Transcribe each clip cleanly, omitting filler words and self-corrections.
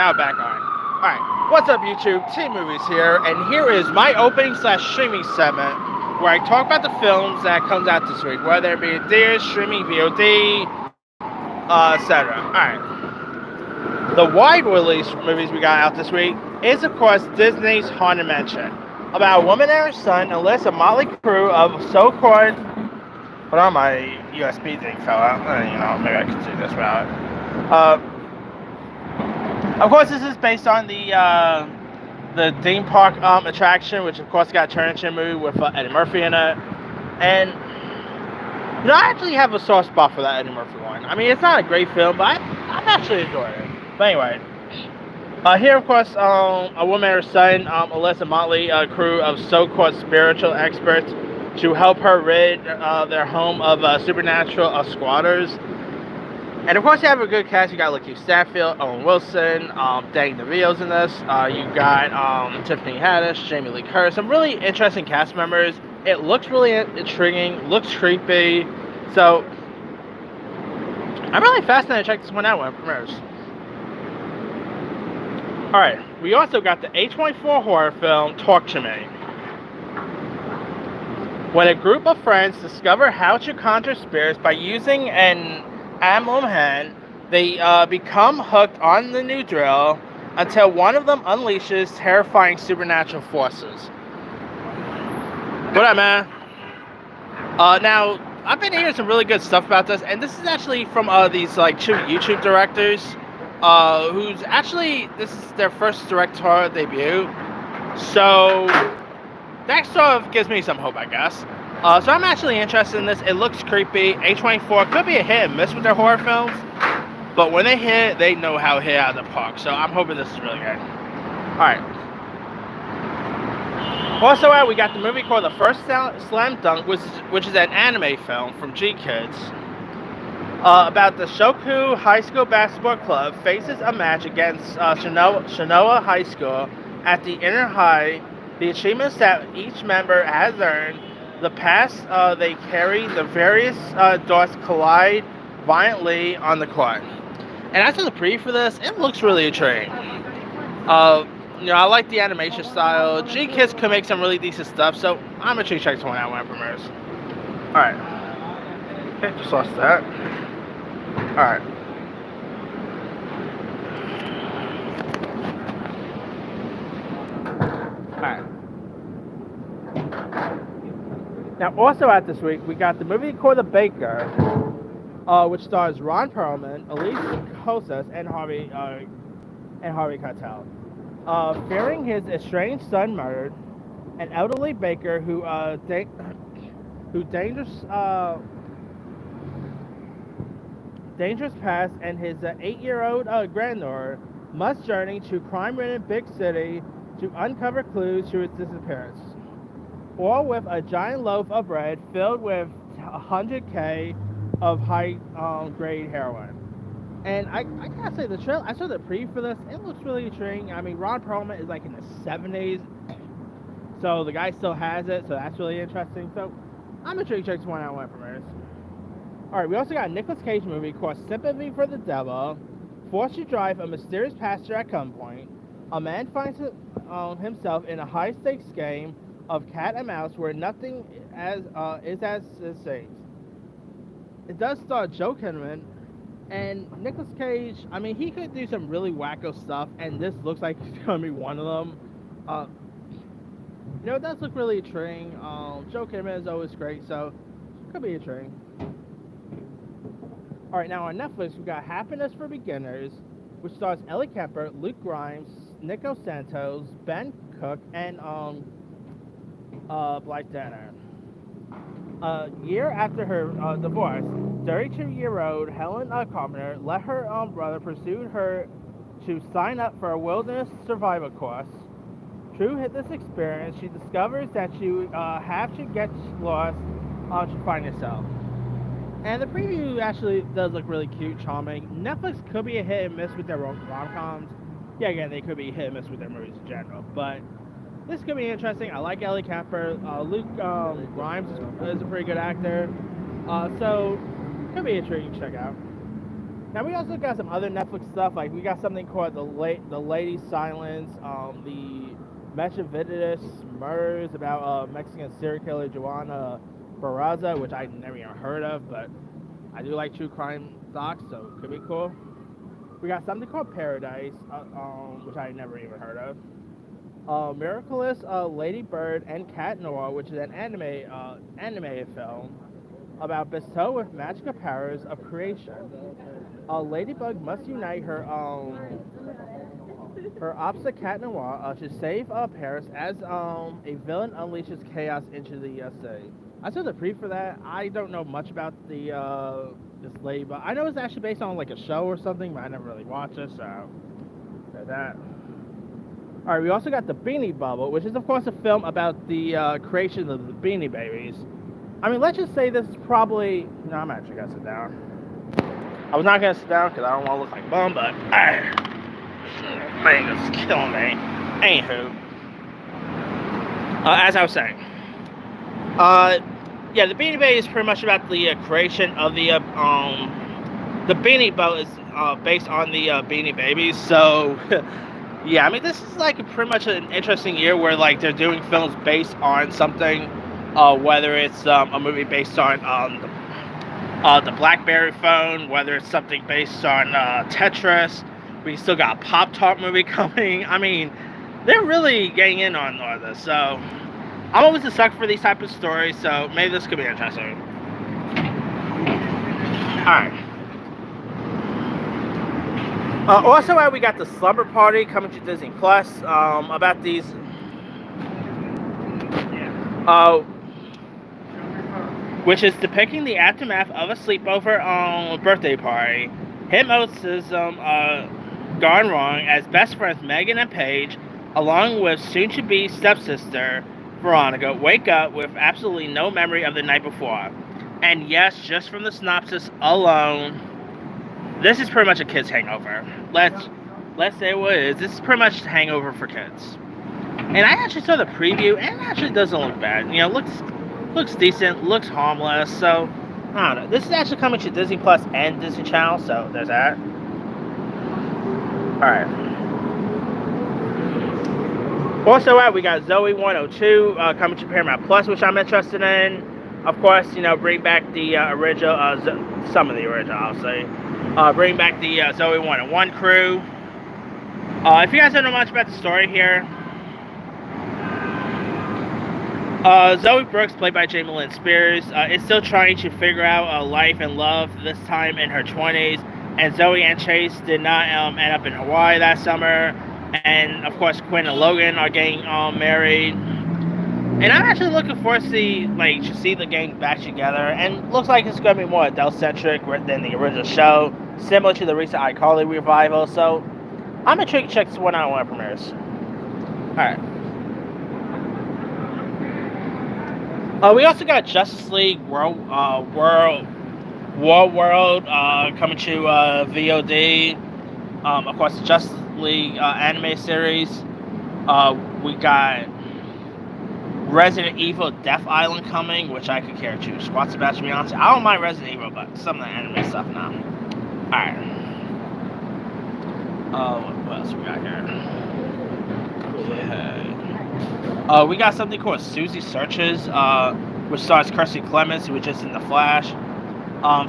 now back on. Alright, what's up YouTube? T-Movies here, and here is my opening slash streaming segment where I talk about the films that comes out this week, whether it be theaters, streaming, VOD, etc. Alright. The wide release movies we got out this week is of course Disney's Haunted Mansion. About a woman and her son enlist a motley crew of so-called... Hold on, my USB thing fell out. Maybe I can do this route. Of course, this is based on the theme park attraction, which of course got turned into a movie with Eddie Murphy in it. And I actually have a soft spot for that Eddie Murphy one. I mean, it's not a great film, but I've actually enjoyed it. But anyway, here of course, a woman and her son enlist a motley crew of so-called spiritual experts to help her rid their home of supernatural squatters. And of course, you have a good cast. You got Lakeith Stanfield, Owen Wilson, Danny DeVito's in this. You got Tiffany Haddish, Jamie Lee Curtis. Some really interesting cast members. It looks really intriguing, looks creepy. So, I'm really fascinated to check this one out when it premieres. Alright, we also got the A24 horror film, Talk to Me. When a group of friends discover how to conjure spirits by using an Amlum hand, they become hooked on the new drill until one of them unleashes terrifying supernatural forces. What up, man? Now, I've been hearing some really good stuff about this, and this is actually from these like two YouTube directors, who's actually, this is their first directorial debut. So that sort of gives me some hope, I guess. So I'm actually interested in this. It looks creepy. A24 could be a hit and miss with their horror films, but when they hit, they know how to hit out of the park. So I'm hoping this is really good. Alright. Also, we got the movie called The First Slam Dunk, which is an anime film from G-Kids. About the Shoku High School Basketball Club faces a match against Shinoa High School at the Inner High. The achievements that each member has earned, the paths they carry, the various dots collide violently on the court. And as for the preview for this, it looks really intriguing. I like the animation style. G-Kids could make some really decent stuff, so I'm gonna check this one out when it premieres. Alright. Okay, just lost that. Alright. Alright. Now, also out this week, we got the movie called The Baker, which stars Ron Perlman, Elise Hosas, and Harvey Keitel. Fearing his estranged son murdered, an elderly baker who dangerous past and his 8-year-old granddaughter must journey to crime-ridden big city to uncover clues to its disappearance. All with a giant loaf of bread filled with 100K of high-grade heroin. And I gotta say, the trailer, I saw the preview for this, it looks really intriguing. I mean, Ron Perlman is like in the 70s, so the guy still has it, so that's really interesting. So, I'm intrigued to check this one out when it premieres. Alright, we also got a Nicolas Cage movie called Sympathy for the Devil. Forced to drive a mysterious passenger at gunpoint, a man finds himself in a high-stakes game of cat and mouse where nothing is as it seems. It does star Joe Kinnaman, and Nicolas Cage. I mean, he could do some really wacko stuff, and this looks like it's gonna be one of them. It does look really intriguing. Joe Kinnaman is always great, so it could be intriguing. Alright, now on Netflix, we got Happiness for Beginners, which stars Ellie Kemper, Luke Grimes, Nico Santos, Ben Cook, and Blythe Danner. A year after her divorce, 32-year-old Helen Carpenter let her brother pursue her to sign up for a wilderness survival course. Through this experience, she discovers that she have to get lost to find herself. And the preview actually does look really cute, charming. Netflix could be a hit and miss with their rom-coms. Yeah, again, they could be hit and miss with their movies in general, but this could be interesting. I like Ellie Kemper. Luke Grimes is a pretty good actor. So, could be intriguing to check out. Now we also got some other Netflix stuff. Like we got something called the Lady Silence, the Metrovitis murders about Mexican serial killer Joanna Barraza, which I never even heard of, but I do like true crime docs, so it could be cool. We got something called Paradise, which I never even heard of. Miraculous Lady Bird and Cat Noir, which is an animated film about bestowed with magical powers of creation. A ladybug must unite her opposite Cat Noir to save Paris as a villain unleashes chaos into the city. I saw the preview for that. I don't know much about the this ladybug. I know it's actually based on like a show or something, but I never really watched it, so that. All right, we also got the Beanie Bubble, which is of course a film about the creation of the Beanie Babies. I mean, let's just say this is probably. No, I'm actually gonna sit down. I was not gonna sit down because I don't want to look like a bum, but man, it's killing me. Anywho, as I was saying, yeah, the Beanie Baby is pretty much about the creation of the Beanie Bubble is based on the Beanie Babies. So, yeah, I mean, this is like pretty much an interesting year where like they're doing films based on something, whether it's a movie based on the BlackBerry phone, whether it's something based on Tetris. We still got a Pop-Tart movie coming. I mean, they're really getting in on all this. So, I'm always a sucker for these type of stories, so maybe this could be interesting. Alright. Also, we got the Slumber Party coming to Disney Plus. About these... which is depicting the aftermath of a sleepover birthday party. Hypnotism gone wrong as best friends Megan and Paige, along with soon-to-be stepsister Veronica, wake up with absolutely no memory of the night before. And yes, just from the synopsis alone, this is pretty much a kid's hangover. Let's say what it is. This is pretty much a hangover for kids. And I actually saw the preview, and it actually doesn't look bad. You know, looks decent, looks harmless. So I don't know. This is actually coming to Disney Plus and Disney Channel, so there's that. All right. Also, we got Zoe 102 coming to Paramount Plus, which I'm interested in. Of course, you know, bring back the original, some of the original, I'll say. Bring back the Zoe 101 crew. If you guys don't know much about the story here, Zoe Brooks, played by Jamie Lynn Spears, is still trying to figure out life and love, this time in her 20s. And Zoe and Chase did not end up in Hawaii that summer. And, of course, Quinn and Logan are getting married. And I'm actually looking forward to see the gang back together. And looks like it's going to be more adult-centric than the original show, similar to the recent iCarly revival. So, I'm intrigued to check this one out when it premieres. Alright. We also got Justice League World coming to VOD. Of course, the Justice League anime series. We got Resident Evil Death Island coming, which I could care two squats about, to be honest. I don't mind Resident Evil, but some of the anime stuff now. Alright. What else we got here? Okay. We got something called Susie Searches, which stars Kirstie Clements, who was just in The Flash.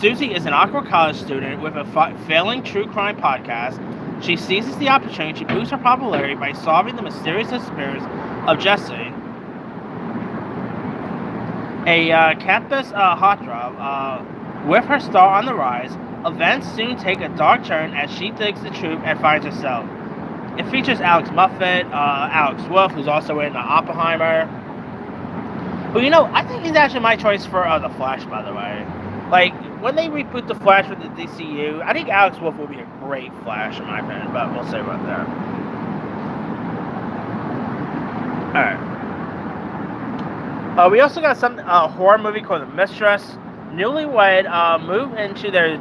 Susie is an awkward college student with a failing true crime podcast. She seizes the opportunity to boost her popularity by solving the mysterious disappearance of Jesse, a campus heartthrob. With her star on the rise, events soon take a dark turn as she digs the truth and finds herself. It features Alex Moffat, Alex Wolff, who's also in Oppenheimer. But you know, I think he's actually my choice for The Flash, by the way. Like, when they reboot The Flash with the DCU, I think Alex Wolff will be a great Flash, in my opinion, but we'll see about that. Alright. We also got some horror movie called The Mistress. Newlywed move into their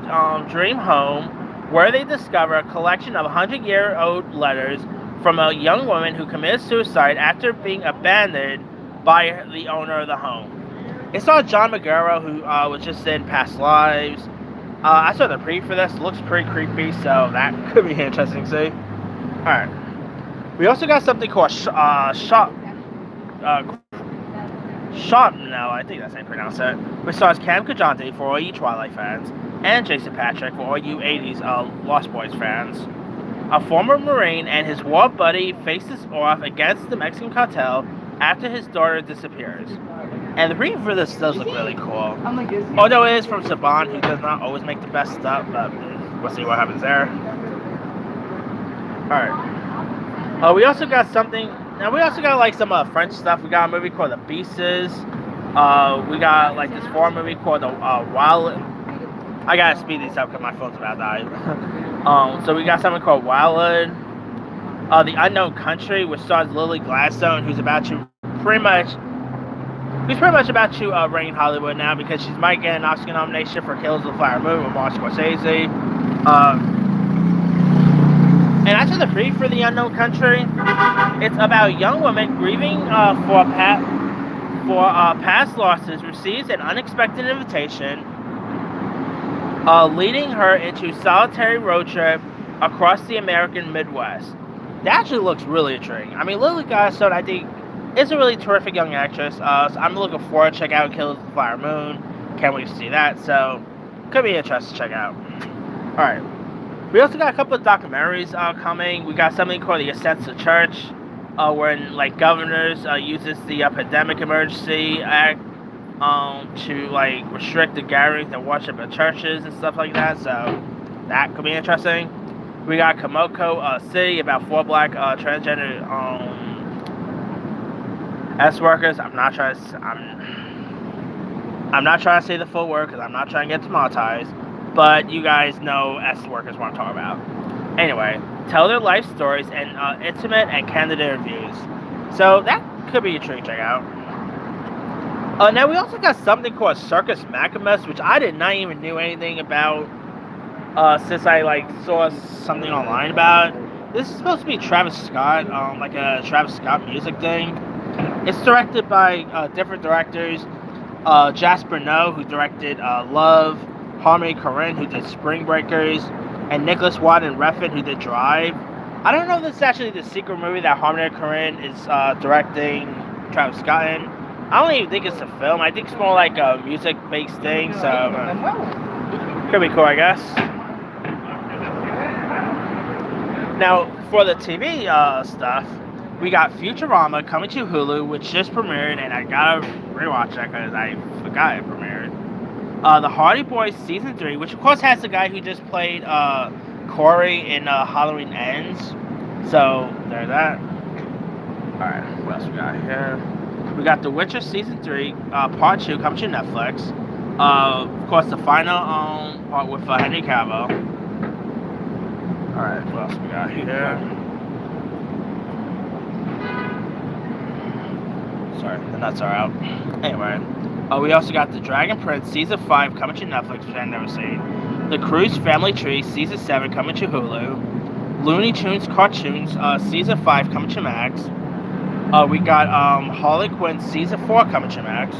dream home, where they discover a collection of 100-year-old letters from a young woman who committed suicide after being abandoned by the owner of the home. It saw John Magaro, who was just in Past Lives. I saw the preview for this. It looks pretty creepy, so that could be interesting to see. Alright. We also got something called Shot. No, I think that's how you pronounce it. Which stars Cam Kajante for all you Twilight fans, and Jason Patric for all you 80s Lost Boys fans. A former Marine and his war buddy faces off against the Mexican cartel after his daughter disappears. And the preview for this does look really cool. Although it is from Saban, who does not always make the best stuff, but we'll see what happens there. Alright. We also got something. Now we also got like some French stuff. We got a movie called The Beasts. We got like this foreign movie called The Wild. I gotta speed these up because my phone's about to die. So we got something called Wildwood. The Unknown Country, which stars Lily Gladstone, who's pretty much about to reign Hollywood now because she might get an Oscar nomination for Killers of the Flower Moon with Martin Scorsese. And actually, the preview for The Unknown Country, it's about a young woman grieving for past losses, receives an unexpected invitation, leading her into a solitary road trip across the American Midwest. That actually looks really intriguing. I mean, Lily Gladstone, I think, is a really terrific young actress. So I'm looking forward to check out Killers of the Flower Moon. Can't wait to see that. So, could be interesting to check out. Alright. We also got a couple of documentaries coming. We got something called The Ascents of Church, where like governors uses the Pandemic Emergency Act to like restrict the gatherings and worship at churches and stuff like that. So that could be interesting. We got Komoko City, about 4 black transgender S workers. I'm not trying to say the full word because I'm not trying to get demonetized. But you guys know S workers what I'm talking about. Anyway, tell their life stories and intimate and candid interviews. So that could be intriguing to check out. Now we also got something called Circus Maximus, which I did not even knew anything about since I like saw something online about it. This is supposed to be Travis Scott, like a Travis Scott music thing. It's directed by different directors. Jasper Noe, who directed Love, Harmony Korine, who did Spring Breakers, and Nicholas Winding Refn, who did Drive. I don't know if this is actually the secret movie that Harmony Korine is directing Travis Scott in. I don't even think it's a film. I think it's more like a music-based thing, so could be cool, I guess. Now, for the TV stuff, we got Futurama coming to Hulu, which just premiered, and I gotta rewatch that because I forgot it premiered. The Hardy Boys Season 3, which of course has the guy who just played Corey in Halloween Ends. So, there's that. Alright, what else we got here? We got The Witcher Season 3, Part 2 coming to Netflix. Of course, the final part with Henry Cavill. Alright, what else we got here? Sorry, the nuts are out. Anyway. We also got The Dragon Prince Season 5 coming to Netflix, which I've never seen. The Cruise Family Tree Season 7 coming to Hulu. Looney Tunes Cartoons Season 5 coming to Max. We got Harley Quinn Season 4 coming to Max.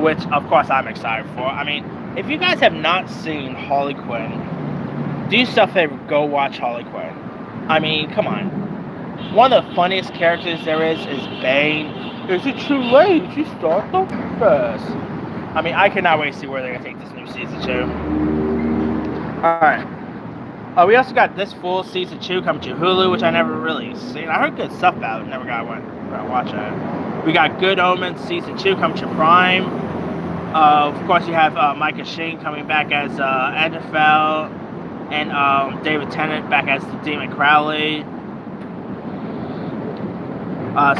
Which, of course, I'm excited for. I mean, if you guys have not seen Harley Quinn, do yourself a favor, go watch Harley Quinn. I mean, come on. One of the funniest characters there is Bane. Is it too late? You start the first. I mean, I cannot wait to see where they're going to take this new Season 2. Alright. We also got This Fool Season 2 coming to Hulu, which I never really seen. I heard good stuff about it. Never got one. Gotta watch it. We got Good Omens Season 2 coming to Prime. Of course, you have Micah Sheen coming back as Androfel. And David Tennant back as the Demon Crowley.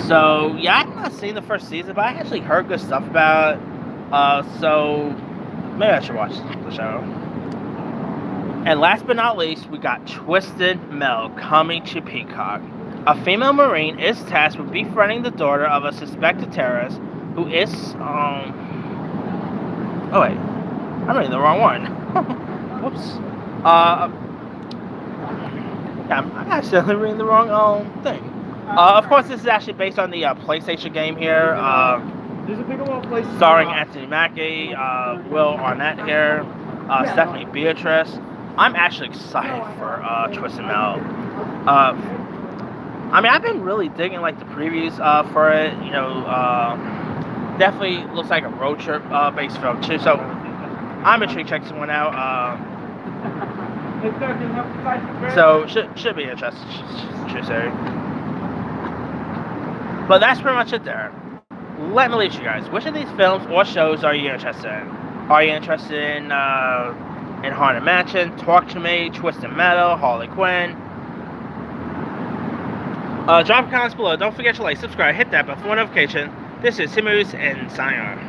So, yeah, I've not seen the first season, but I actually heard good stuff about it. So, maybe I should watch the show. And last but not least, we got Twisted Metal coming to Peacock. A female Marine is tasked with befriending the daughter of a suspected terrorist who is, oh wait, I'm reading the wrong one. Whoops. Yeah, I'm accidentally reading the wrong, thing. Of course, this is actually based on the PlayStation game here, starring Anthony Mackie, Will Arnett here. Stephanie Beatrice. I'm actually excited for Twisted Metal. I mean, I've been really digging like the previews for it. You know, definitely looks like a road trip based film too. So I'm intrigued to check this one out. So should be interesting. True story. But that's pretty much it there. Let me leave you guys. Which of these films or shows are you interested in? Are you interested in Haunted Mansion, Talk to Me, Twisted Metal, Harley Quinn? Drop comments below. Don't forget to like, subscribe, hit that bell for notification. This is Timmy's and Sayonara.